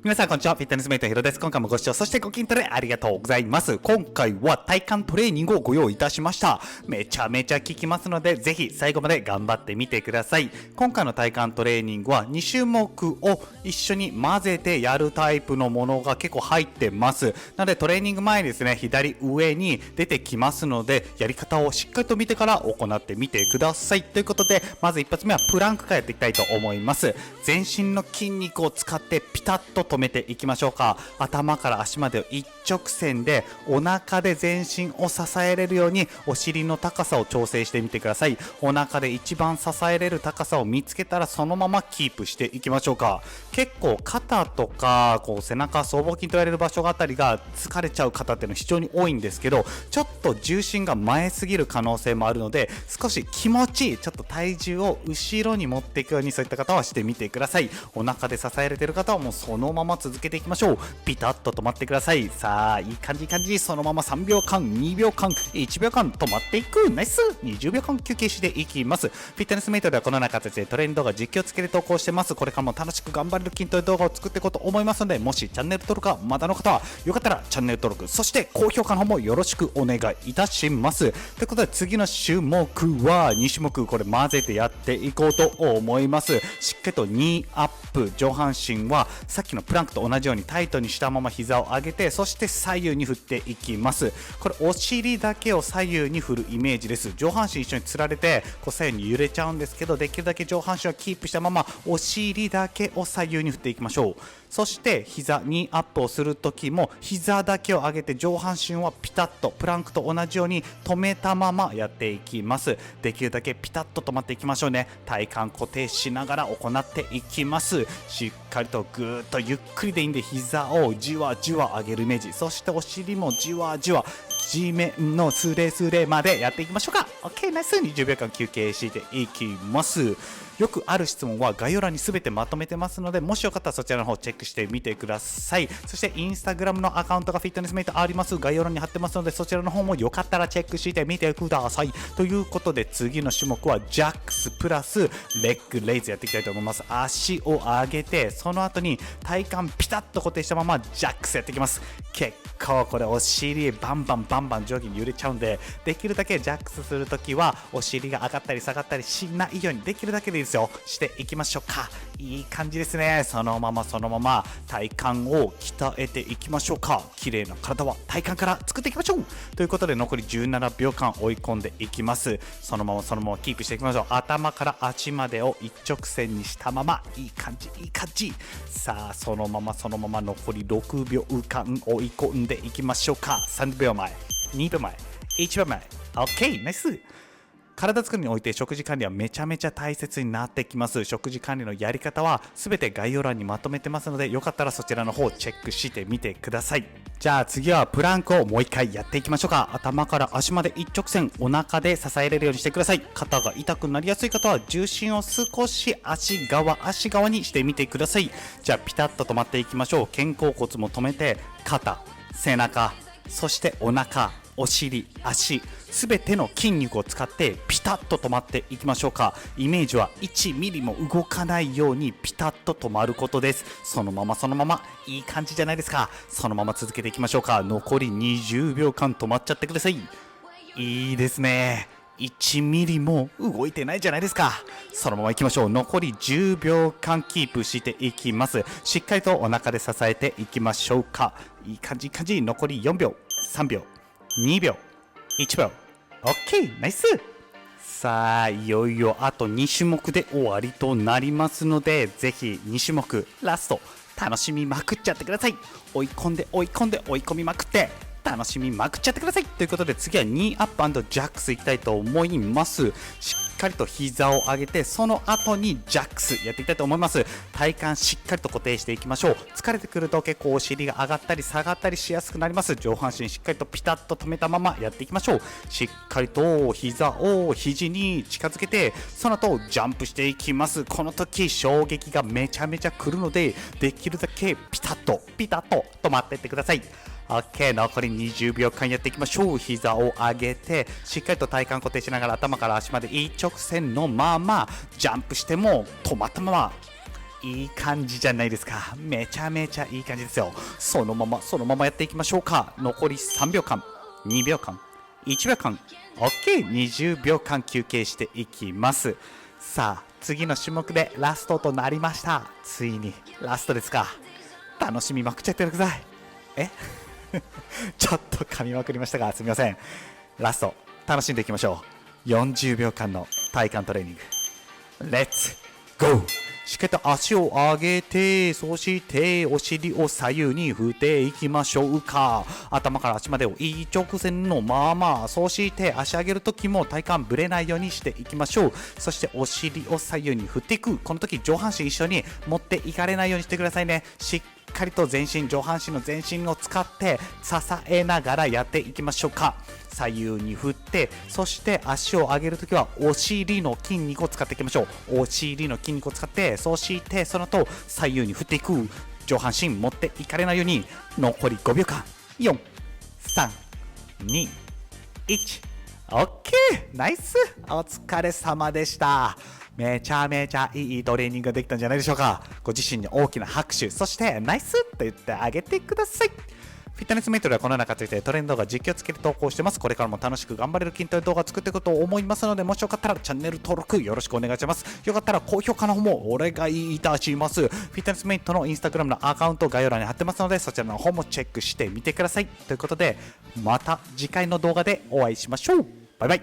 皆さんこんにちは。フィットネスメイトヒロです。今回もご視聴、そしてご筋トレありがとうございます。今回は体幹トレーニングをご用意いたしました。めちゃめちゃ効きますので、ぜひ最後まで頑張ってみてください。今回の体幹トレーニングは2種目を一緒に混ぜてやるタイプのものが結構入ってます。なのでトレーニング前にですね、左上に出てきますので、やり方をしっかりと見てから行ってみてください。ということで、まず一発目はプランクからやっていきたいと思います。全身の筋肉を使ってピタッと止めていきましょうか。頭から足までを一直線でお腹で全身を支えれるようにお尻の高さを調整してみてください。お腹で一番支えれる高さを見つけたらそのままキープしていきましょうか。結構肩とか背中、僧帽筋と言われる場所あたりが疲れちゃう方っていうのは非常に多いんですけど、ちょっと重心が前すぎる可能性もあるので、少し気持ちいいちょっと体重を後ろに持っていくように、そういった方はしてみてください。お腹で支えられている方はもうそのまま続けていきましょう。ピタッと止まってください。さあいい感じいい感じ。そのまま3秒間2秒間1秒間止まっていく。ナイス。20秒間休憩していきます。フィットネスメイトではこのような形でトレーニング動画実況付きで投稿してます。これからも楽しく頑張れる筋トレ動画を作っていこうと思いますので、もしチャンネル登録がまだの方はよかったらチャンネル登録、そして高評価の方もよろしくお願いいたします。ということで次の種目は2種目これ混ぜてやっていこうと思います。しっかりとニーアップ、上半身はさっきのプランクと同じようにタイトにしたまま膝を上げて、そして左右に振っていきます。これお尻だけを左右に振るイメージです。上半身一緒につられて左右に揺れちゃうんですけど、できるだけ上半身はキープしたままお尻だけを左右に振っていきましょう。そして膝ニーアップをするときも膝だけを上げて上半身はピタッとプランクと同じように止めたままやっていきます。できるだけピタッと止まっていきましょうね。体幹固定しながら行っていきます。しっかりとぐーっとゆっくりでいいんで膝をじわじわ上げるイメージ、そしてお尻もじわじわ地面のスレスレまでやっていきましょうか。 OK ナイス。20秒間休憩していきます。よくある質問は概要欄に全てまとめてますので、もしよかったらそちらの方チェックしてみてください。そしてインスタグラムのアカウントがフィットネスメイトあります。概要欄に貼ってますので、そちらの方もよかったらチェックしてみてください。ということで次の種目はジャックスプラスレッグレイズやっていきたいと思います。足を上げてその後に体幹ピタッと固定したままジャックスやっていきます。結構これお尻バンバン上下に揺れちゃうんで、できるだけジャックスするときはお尻が上がったり下がったりしないようにできるだけでいいですよ、していきましょうか。いい感じですね。そのまま体幹を鍛えていきましょうか。綺麗な体は体幹から作っていきましょう。ということで残り17秒間追い込んでいきます。そのままキープしていきましょう。頭から足までを一直線にしたまま、いい感じいい感じ。さあそのまま残り6秒間追い込んでいきましょうか。3秒前2秒前1秒前 OK ナイス。体作りにおいて食事管理はめちゃめちゃ大切になってきます。食事管理のやり方は全て概要欄にまとめてますので、よかったらそちらの方をチェックしてみてください。じゃあ次はプランクをもう一回やっていきましょうか。頭から足まで一直線、お腹で支えれるようにしてください。肩が痛くなりやすい方は重心を少し足側にしてみてください。じゃあピタッと止まっていきましょう。肩甲骨も止めて、肩、背中、そしてお腹、お尻、足、すべての筋肉を使ってピタッと止まっていきましょうか。イメージは1ミリも動かないようにピタッと止まることです。そのままいい感じじゃないですか。そのまま続けていきましょうか。残り20秒間止まっちゃってください。いいですね。1ミリも動いてないじゃないですか。そのまま行きましょう。残り10秒間キープしていきます。しっかりとお腹で支えていきましょうか。いい感じいい感じ。残り4秒3秒2秒1秒 OK ナイス。さあいよいよあと2種目で終わりとなりますので、ぜひ2種目ラスト楽しみまくっちゃってください。追い込みまくって楽しみまくっちゃってください。ということで次はニーアップ&ジャックスいきたいと思います。しっかりと膝を上げてその後にジャックスやっていきたいと思います。体幹しっかりと固定していきましょう。疲れてくると結構お尻が上がったり下がったりしやすくなります。上半身しっかりとピタッと止めたままやっていきましょう。しっかりと膝を肘に近づけてその後ジャンプしていきます。この時衝撃がめちゃめちゃくるので、できるだけピタッと止まっていってください。OK 残り20秒間やっていきましょう。膝を上げてしっかりと体幹固定しながら頭から足まで一直線のままジャンプしても止まったままいい感じじゃないですか。めちゃめちゃいい感じですよ。そのままやっていきましょうか。残り3秒間、2秒間、1秒間、OK。 20秒間休憩していきます。さあ次の種目でラストとなりました。ついにラストですか。楽しみまくっちゃってください。ちょっと噛みまくりましたがすみません。ラスト楽しんでいきましょう。40秒間の体幹トレーニング、レッツゴー。しっかりと足を上げて、そしてお尻を左右に振っていきましょうか。頭から足までを一直線のまま、そして足上げるときも体幹ぶれないようにしていきましょう。そしてお尻を左右に振っていく。この時上半身一緒に持っていかれないようにしてくださいね。しっかりと全身、上半身の全身を使って支えながらやっていきましょうか。左右に振って、そして足を上げるときはお尻の筋肉を使っていきましょう。お尻の筋肉を使って、そしてその後左右に振っていく。上半身持っていかれないように。残り5秒間。4、3、2、1。 OK。 ナイス。お疲れ様でした。めちゃめちゃいいトレーニングができたんじゃないでしょうか。ご自身に大きな拍手、そしてナイスと言ってあげてください。フィットネスメートではこの中についてトレンド動画実況つけて投稿してます。これからも楽しく頑張れる筋トレ動画を作っていくと思いますので、もしよかったらチャンネル登録よろしくお願いします。よかったら高評価の方もお願いいたします。フィットネスメイトのインスタグラムのアカウント概要欄に貼ってますので、そちらの方もチェックしてみてください。ということで、また次回の動画でお会いしましょう。バイバイ。